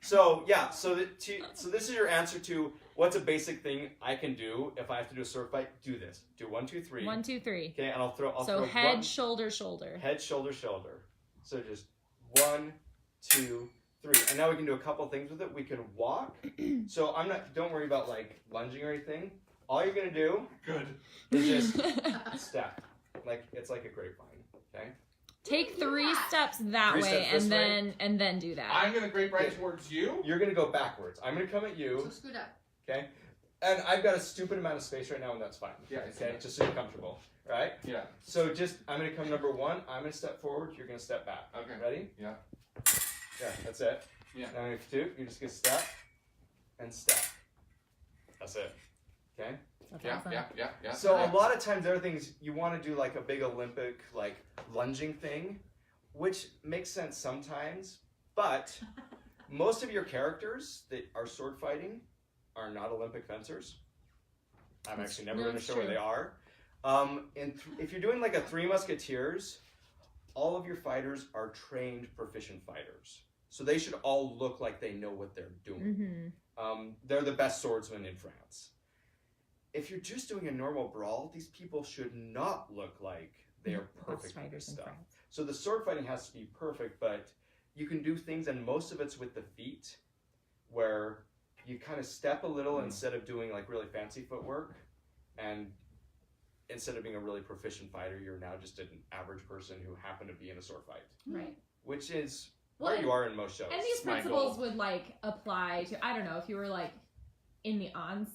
So this is your answer to what's a basic thing I can do if I have to do a sword fight. Do this. Do 1, 2, 3. 1, 2, 3. Okay, and I'll throw. So head, shoulder, shoulder. Head, shoulder, shoulder. So just 1, 2, 3. And now we can do a couple things with it. We can walk. So don't worry about like lunging or anything. All you're gonna do is just step. Like it's like a grapevine. Okay. Take 3 steps that way, and then do that. I'm gonna grape right towards you. You're gonna go backwards. I'm gonna come at you. So scoot up. Okay. And I've got a stupid amount of space right now, and that's fine. Yeah. Okay. Just so you're comfortable. Right? Yeah. So I'm gonna come number 1. I'm gonna step forward. You're gonna step back. Okay. Ready? Yeah. Yeah. That's it. Yeah. Now number 2. You're just gonna step and step. That's it. Okay. That's Yeah, awesome. yeah. So a lot of times there are things you want to do like a big Olympic like lunging thing, which makes sense sometimes, but most of your characters that are sword fighting are not Olympic fencers. I've actually never been to a show where they are. If you're doing like a Three Musketeers, all of your fighters are trained proficient fighters. So they should all look like they know what they're doing. They're the best swordsmen in France. If you're just doing a normal brawl, these people should not look like they are perfect at this stuff. So the sword fighting has to be perfect, but you can do things, and most of it's with the feet, where you kind of step a little instead of doing like really fancy footwork, and instead of being a really proficient fighter, you're now just an average person who happened to be in a sword fight. Right. Which is where you are in most shows. And these principles would like apply to, I don't know, if you were like in the ensemble.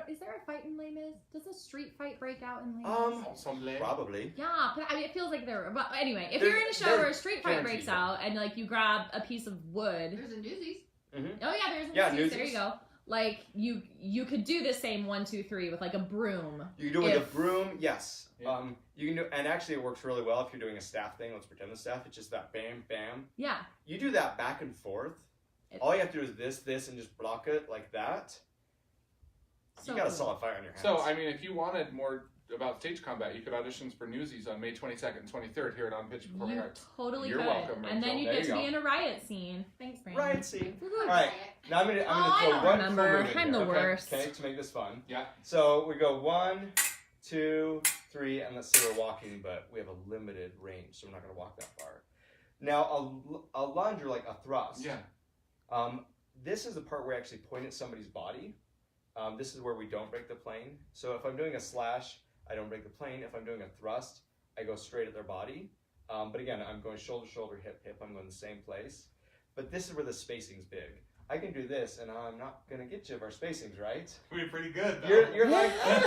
Is there a fight in Les Mis? Does a street fight break out in Les Mis? Probably. Yeah, but I mean, it feels like there. But anyway, if you're in a show where a street fight breaks out and like you grab a piece of wood. There's a Newsies. Oh yeah, there's a Newsies. There you go. Like you could do the same 1, 2, 3 with like a broom. You can do it with a broom, yes. Yeah. You can do, and actually it works really well if you're doing a staff thing. Let's pretend the staff. It's just that bam, bam. Yeah. You do that back and forth. All you have to do is this, and just block it like that. You got a solid fire on your hands. So, I mean, if you wanted more about stage combat, you could audition for Newsies on May 22nd and 23rd here at On Pitch Performing Arts. Totally You're could. welcome, and then you Rachel. get to be in a riot scene. Thanks, Brandon. Riot scene. Woo-hoo. All right. Now I'm gonna throw one cool move in I'm here, the worst. Okay, to make this fun. Yeah. So we go 1, 2, 3, and let's say we're walking, but we have a limited range, so we're not gonna walk that far. Now a lunge or like a thrust. Yeah. This is the part where I actually point at somebody's body. This is where we don't break the plane. So if I'm doing a slash, I don't break the plane. If I'm doing a thrust, I go straight at their body. But again, I'm going shoulder, shoulder, hip, hip. I'm going the same place. But this is where the spacing's big. I can do this, and I'm not going to get you if our spacing's right. We're pretty good, though. You're like... you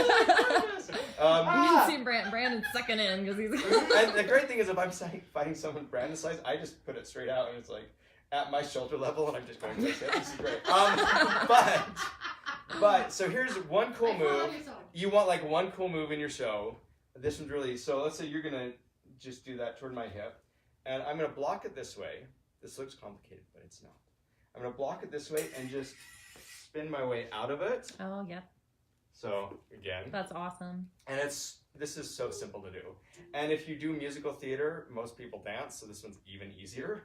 can see Brandon sucking in because he's... And the great thing is if I'm fighting someone Brandon's size, I just put it straight out, and it's like at my shoulder level, and I'm just going like this. This is great. But so here's one cool move. You want like one cool move in your show. This one's really, so let's say you're gonna just do that toward my hip, and I'm gonna block it this way. This looks complicated, but it's not. I'm gonna block it this way and just spin my way out of it. Oh yeah. So again. That's awesome. And this is so simple to do. And if you do musical theater, most people dance, so this one's even easier.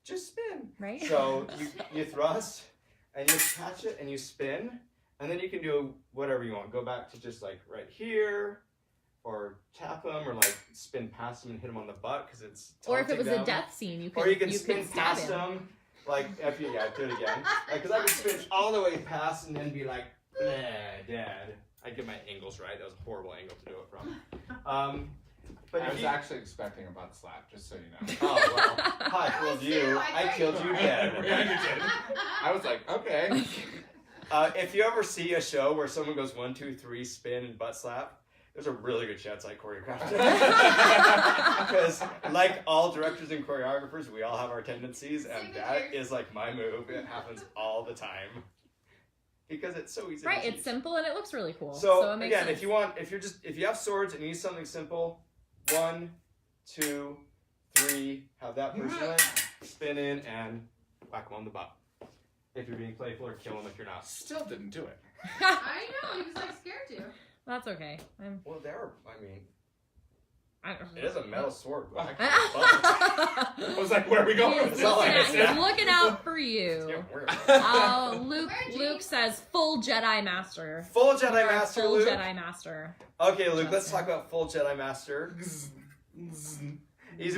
Just spin. Right. So you thrust and you catch it and you spin. And then you can do whatever you want. Go back to just like right here, or tap them, or like spin past them and hit them on the butt because it's taunting Or if it was them. a death scene, you could. Or you can spin stab past him. them, like if you do it again. Because I can spin all the way past and then be like, bleh, dead. I get my angles right. That was a horrible angle to do it from. But I was actually expecting a butt slap, just so you know. Oh well, I fooled you. I killed you dead. Yeah, you did. I was like, okay. If you ever see a show where someone goes 1, 2, 3, spin and butt slap, there's a really good chance I choreographed it. Because like all directors and choreographers, we all have our tendencies, and that is like my move. It happens all the time. Because it's so easy. Right, it's simple and it looks really cool. So it makes again, sense. if you have swords and you need something simple, 1, 2, 3, have that person spin in and whack them on the butt. If you're being playful, or kill them if you're not. Still didn't do it. I know, he was like scared to. That's okay. Well, I don't it is a metal sword. But I I was like, where are we going? He's With this? looking out for you. Luke says full Jedi Master. Full Jedi You are a Master, full Luke. Jedi Master. Okay, Luke, let's talk about full Jedi Master.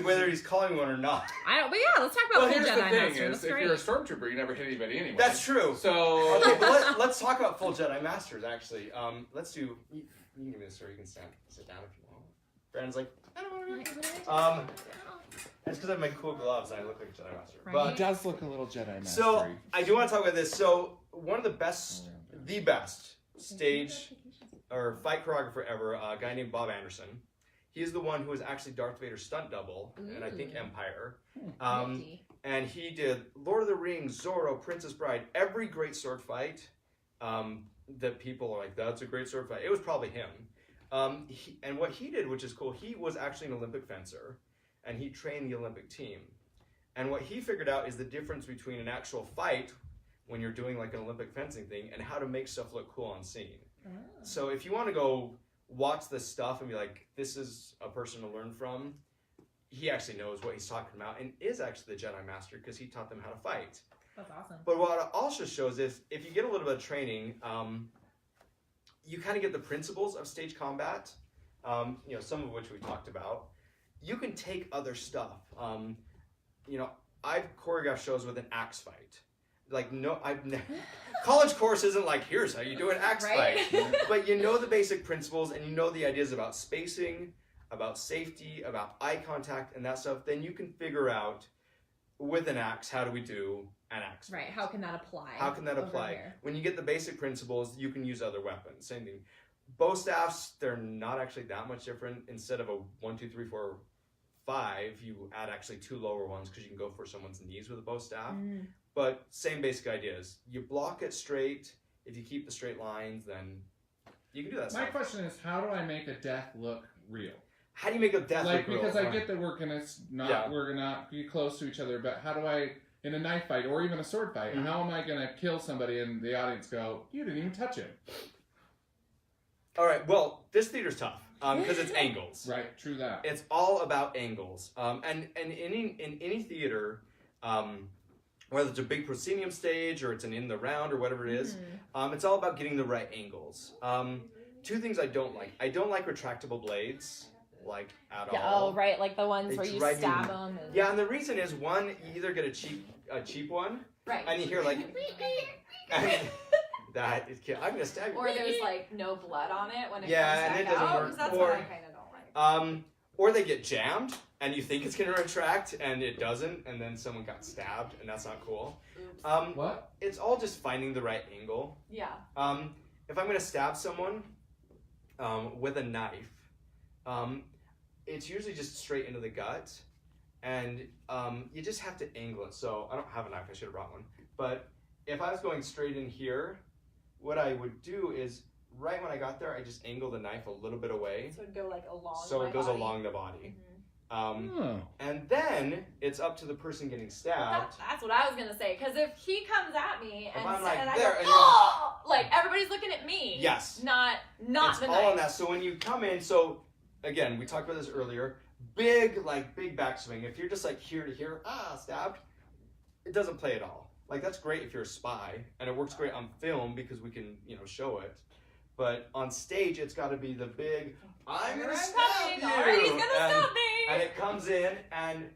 Whether he's calling one or not. But yeah, let's talk about Well, full here's Jedi the thing: Master. is That's if great. you're a stormtrooper, you never hit anybody anyway. That's true. So Okay, but let's talk about full Jedi Masters. Actually, let's do. You can give me this, or you can sit down if you want. Brandon's like, I don't want to. That's because I have my cool gloves and I look like a Jedi Master. Right. But it does look a little Jedi Master. so I do want to talk about this. So one of the best stage or fight choreographer ever, a guy named Bob Anderson. He is the one who was actually Darth Vader's stunt double, and I think Empire. And he did Lord of the Rings, Zorro, Princess Bride, every great sword fight that people are like, that's a great sword fight. It was probably him. And what he did, which is cool, he was actually an Olympic fencer, and he trained the Olympic team. And what he figured out is the difference between an actual fight when you're doing like an Olympic fencing thing and how to make stuff look cool on scene. So if you want to go watch this stuff and be like, this is a person to learn from, he actually knows what he's talking about and is actually the Jedi Master because he taught them how to fight. That's awesome. But what it also shows is if you get a little bit of training, you kind of get the principles of stage combat, some of which we talked about. You can take other stuff. I've choreographed shows with an axe fight. College course isn't like, here's how you do an axe fight. But you know the basic principles and you know the ideas about spacing, about safety, about eye contact and that stuff. Then you can figure out with an axe, how do we do an axe fight? Right, how can that apply? How can that apply? Here? When you get the basic principles, you can use other weapons. Same thing. Bow staffs, they're not actually that much different. Instead of a 1, 2, 3, 4, 5, you add actually 2 lower ones because you can go for someone's knees with a bow staff. But same basic ideas. You block it straight. If you keep the straight lines, then you can do that My stuff. question is, how do I make a death look real? How do you make a death look real? Because I get that we're gonna be close to each other, but how do I, in a knife fight or even a sword fight, how am I gonna kill somebody and the audience go, you didn't even touch him? All right. Well, this theater's tough because it's angles. Right. True that. It's all about angles. And in any theater, whether it's a big proscenium stage or it's an in the round or whatever it is, it's all about getting the right angles. 2 things I don't like. I don't like retractable blades, like at all. Oh, right, like the ones They where you drive stab me- them. And... Yeah, and the reason is one, you either get a cheap one, Right. and you hear like, and that is I'm gonna stab you. Or there's like no blood on it when it Yeah, comes and back it doesn't out. work. 'Cause that's Or- what I kind of don't like. Or they get jammed, and you think it's gonna retract, and it doesn't, and then someone got stabbed, and that's not cool. Oops. What? It's all just finding the right angle. Yeah. If I'm gonna stab someone with a knife, it's usually just straight into the gut, and you just have to angle it. So I don't have a knife, I should have brought one. But if I was going straight in here, what I would do is, right when I got there, I just angle the knife a little bit away. So it'd go like along So my it goes body. along the body. Oh. And then it's up to the person getting stabbed. That's what I was gonna say. Because if he comes at me and, If I'm like and I there go, and oh, like everybody's looking at me. Yes. Not It's the all knife. on that. So when you come in, so again, we talked about this earlier, big backswing. If you're just like here to here, stabbed, it doesn't play at all. Like that's great if you're a spy, and it works great on film because we can, show it. But on stage, it's got to be the big, I'm gonna stab you, All right, he's gonna stab me. and it comes in. And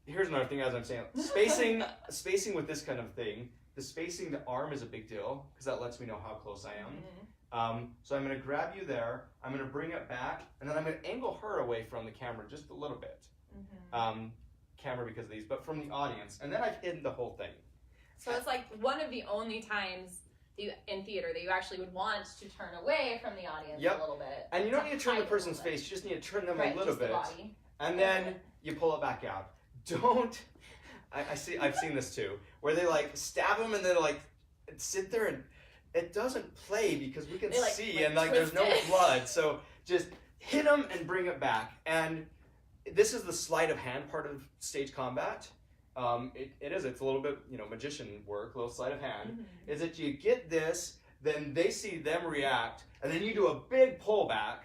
here's another thing, as I'm saying, spacing with this kind of thing. The spacing, the arm is a big deal because that lets me know how close I am. So I'm going to grab you there, I'm going to bring it back, and then I'm going to angle her away from the camera just a little bit. Camera because of these, but from the audience. And then I've hidden the whole thing. So it's like one of the only times in theater that you actually would want to turn away from the audience a little bit. And you don't need to turn hide the a person's little bit. face, you just need to turn them Right, a little just the bit. body. And then you pull it back out. I've seen this too, where they like stab them and then like sit there and it doesn't play because we can They, see and like there's no twist it. blood. So just hit them and bring it back. And this is the sleight of hand part of stage combat. It's a little bit, magician work, a little sleight of hand. Is that you get this, then they see them react, and then you do a big pullback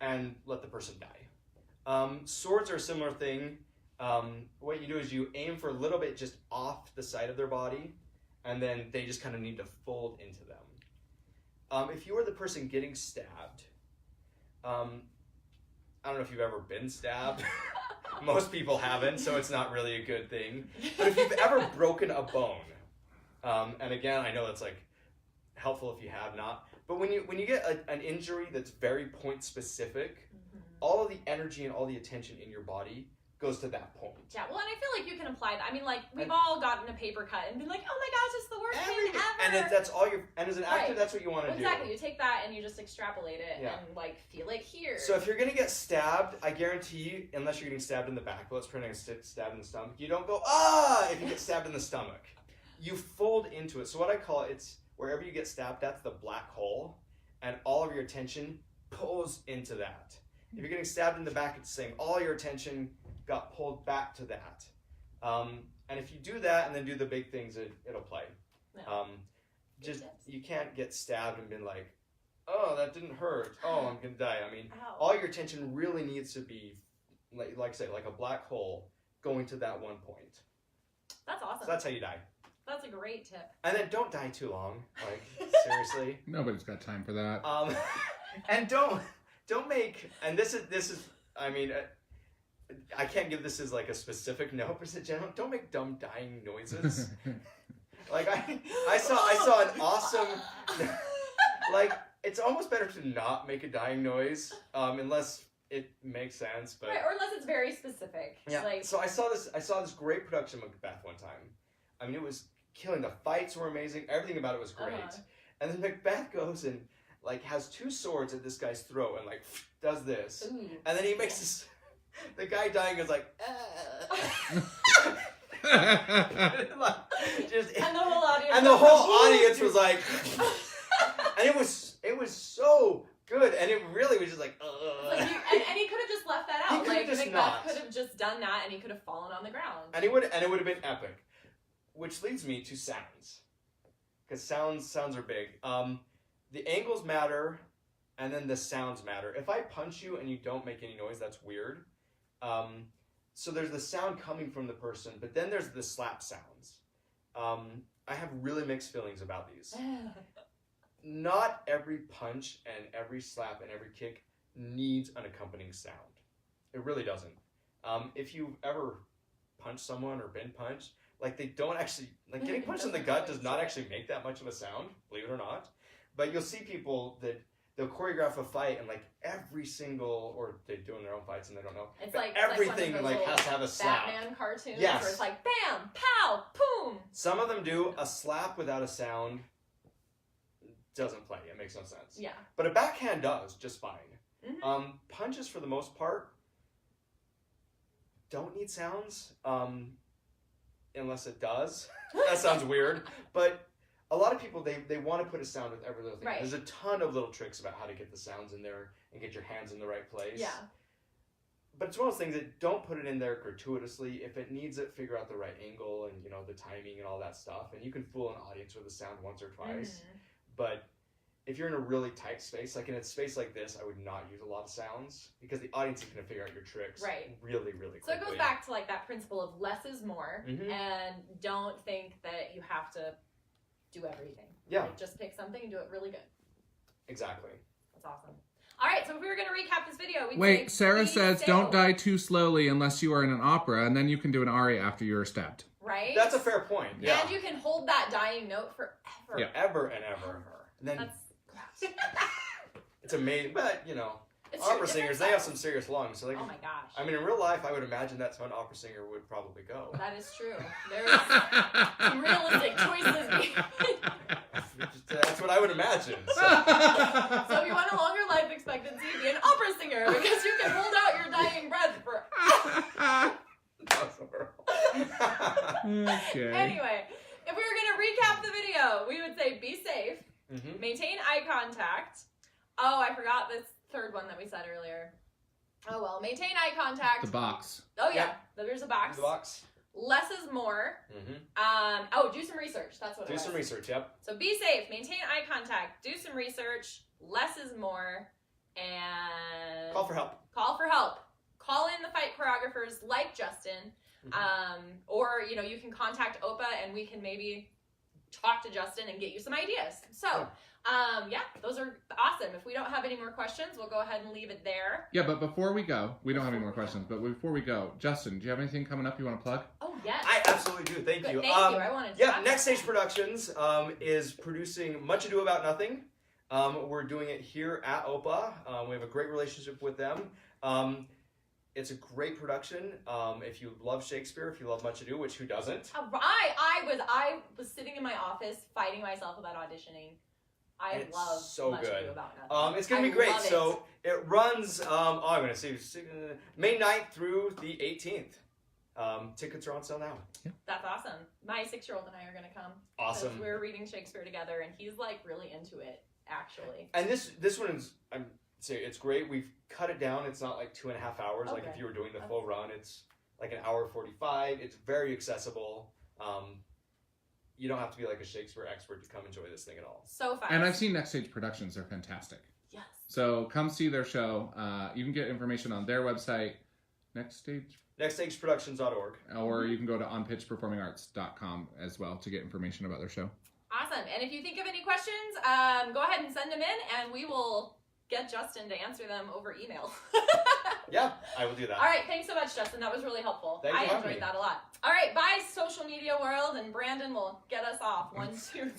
and let the person die. Swords are a similar thing. What you do is you aim for a little bit just off the side of their body, and then they just kind of need to fold into them. If you are the person getting stabbed, I don't know if you've ever been stabbed. Most people haven't, so it's not really a good thing. But if you've ever broken a bone, and again, I know that's like helpful if you have not, but when you get an injury that's very point specific, all of the energy and all the attention in your body goes to that point. Yeah, well, and I feel like you can apply that. I mean, like, we've all gotten a paper cut and been like, oh my gosh, it's the worst pain ever. And that's all and as an actor, that's what you want to do. Exactly, you take that and you just extrapolate it and, like, feel it here. So if you're going to get stabbed, I guarantee you, unless you're getting stabbed in the back, but let's pretend I get stabbed in the stomach, you don't go, ah, if you get stabbed in the stomach. You fold into it. So what I call it, it's wherever you get stabbed, that's the black hole, and all of your attention pulls into that. If you're getting stabbed in the back, it's the same. All your attention got pulled back to that. And if you do that and then do the big things, it'll play. No. You can't get stabbed and been like, oh, that didn't hurt. Oh, I'm gonna die. I mean, Ow. all your attention really needs to be, like I say, like a black hole going to that one point. That's awesome. So that's how you die. That's a great tip. And then don't die too long. Like, seriously. Nobody's got time for that. And don't make, and this is, I mean, I can't give this as like a specific note, but as a general, don't make dumb dying noises. Like I saw an awesome, like, it's almost better to not make a dying noise, unless it makes sense, but. Right, or unless it's very specific. Yeah, like, so I saw this great production of Macbeth one time. I mean, it was killing, the fights were amazing, everything about it was great. And then Macbeth goes and, like, has two swords at this guy's throat and, like, does this. Ooh. And then he makes this, the guy dying is like, and the whole audience audience was like, and it was so good, and it really was just like, like and he could have just left that out. Like, Macbeth could have just done that, and he could have fallen on the ground. And it would have been epic. Which leads me to sounds, because sounds are big. The angles matter, and then the sounds matter. If I punch you and you don't make any noise, that's weird. So there's the sound coming from the person, but then there's the slap sounds. I have really mixed feelings about these. Not every punch and every slap and every kick needs an accompanying sound. It really doesn't. If you've ever punched someone or been punched, like, they don't actually, like, getting punched in the gut does not actually make that much of a sound, believe it or not. But you'll see people that they'll choreograph a fight and, like, every single, or they're doing their own fights and they don't know. It's but like everything like has to have a slap. Batman cartoons Yes. where it's like bam, pow, boom. Some of them do. A slap without a sound doesn't play. It makes no sense. Yeah. But a backhand does just fine. Mm-hmm. Punches, for the most part, don't need sounds. Unless it does. That sounds weird. But a lot of people, they want to put a sound with every little thing. Right. There's a ton of little tricks about how to get the sounds in there and get your hands in the right place. Yeah. But it's one of those things that don't put it in there gratuitously. If it needs it, figure out the right angle and, the timing and all that stuff. And you can fool an audience with a sound once or twice. Mm-hmm. But if you're in a really tight space, like in a space like this, I would not use a lot of sounds because the audience is going to figure out your tricks really, really quickly. So it goes back to, like, that principle of less is more, Mm-hmm. and don't think that you have to do everything. Yeah. Like, just pick something and do it really good. Exactly. That's awesome. All right, so if we were going to recap this video, we'd Wait, say, Sarah please says stay don't home. die too slowly unless you are in an opera, and then you can do an aria after you're stabbed. Right? That's a fair point. Yeah. And you can hold that dying note forever. Yeah. Ever and ever. And then it's amazing. But, It's opera true, singers, different they have styles. some serious lungs. So they Oh can, my gosh. I mean, in real life, I would imagine that's how an opera singer would probably go. That is true. There's some realistic choices being made. That's what I would imagine. So. So if you want a longer life expectancy, be an opera singer because you can hold out your dying breath for. That's horrible. Okay. Anyway, if we were gonna recap the video, we would say be safe, Mm-hmm. maintain eye contact. Oh, I forgot this third one that we said earlier. Oh well, maintain eye contact. The box. Oh yeah, there's a box. The box. Less is more. Do some research. That's what it was. Do some research, yep. So be safe, maintain eye contact, do some research. Less is more. And call for help. Call for help. Call in the fight choreographers like Justin. Or, you can contact OPA and we can maybe talk to Justin and get you some ideas. So, those are awesome. If we don't have any more questions, we'll go ahead and leave it there. Yeah, but before we go, we don't have any more questions, but before we go, Justin, do you have anything coming up you want to plug? Oh, yes. I absolutely do. Thank you. Thank you. I wanted to Next Stage Productions is producing Much Ado About Nothing. We're doing it here at OPA. We have a great relationship with them. It's a great production. If you love Shakespeare, if you love Much Ado, which who doesn't? I was sitting in my office fighting myself about auditioning. I love so Much good. Ado About Nothing. It's gonna be great. So it runs. I'm gonna say May 9th through the 18th. Tickets are on sale now. Yeah. That's awesome. My 6-year-old and I are gonna come. Awesome. We're reading Shakespeare together, and he's like really into it, actually. And this one is. It's great. We've cut it down. It's not like 2.5 hours. Like if you were doing the full run, it's like an hour 45. It's very accessible. You don't have to be like a Shakespeare expert to come enjoy this thing at all. So fun. And I've seen Next Stage Productions. They're fantastic. Yes. So come see their show. You can get information on their website, nextstageproductions.org. Or you can go to onpitchperformingarts.com as well to get information about their show. Awesome. And if you think of any questions, go ahead and send them in, and we will get Justin to answer them over email. Yeah, I will do that. All right, thanks so much, Justin. That was really helpful. Thanks for I having enjoyed me. that a lot. All right, bye, social media world, and Brandon will get us off. 1, 2,